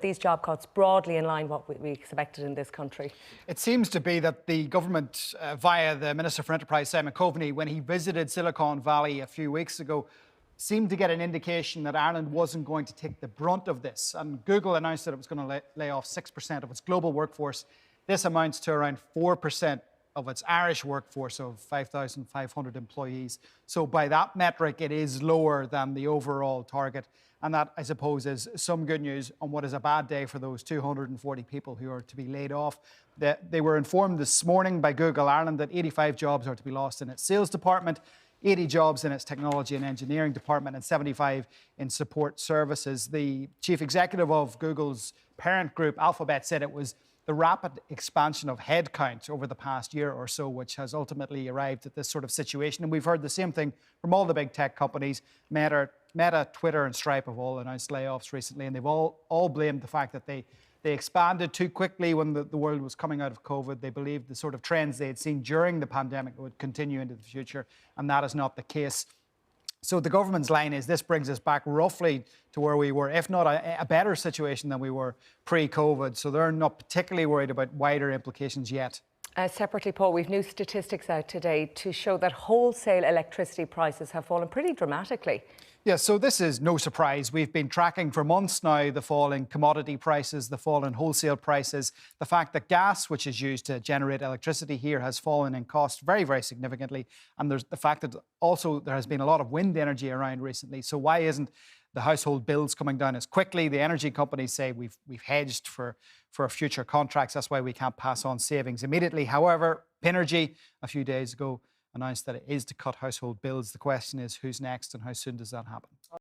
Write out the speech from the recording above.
These job cuts broadly in line with what we expected in this country? It seems to be that the government, via the Minister for Enterprise, Simon Coveney, when he visited Silicon Valley a few weeks ago, seemed to get an indication that Ireland wasn't going to take the brunt of this. And Google announced that it was going to lay off 6% of its global workforce. This amounts to around 4% of its Irish workforce of 5,500 employees. So by that metric, it is lower than the overall target. And that, I suppose, is some good news on what is a bad day for those 240 people who are to be laid off. They were informed this morning by Google Ireland that 85 jobs are to be lost in its sales department, 80 jobs in its technology and engineering department, and 75 in support services. The chief executive of Google's parent group, Alphabet, said it was the rapid expansion of headcount over the past year or so, which has ultimately arrived at this sort of situation. And we've heard the same thing from all the big tech companies. Meta, Twitter and Stripe have all announced layoffs recently, and they've all blamed the fact that they expanded too quickly when the world was coming out of COVID. They believed the sort of trends they had seen during the pandemic would continue into the future, and that is not the case. So the government's line is this brings us back roughly to where we were, if not a better situation than we were pre-COVID. So they're not particularly worried about wider implications yet. Separately, Paul, we've new statistics out today to show that wholesale electricity prices have fallen pretty dramatically. Yeah, so this is no surprise. We've been tracking for months now the fall in commodity prices, the fall in wholesale prices, the fact that gas, which is used to generate electricity here, has fallen in cost very, very significantly. And there's the fact that also there has been a lot of wind energy around recently. So why isn't the household bills coming down as quickly? The energy companies say we've hedged for future contracts. That's why we can't pass on savings immediately. However, Pinergy a few days ago announced that it is to cut household bills. The question is who's next and how soon does that happen?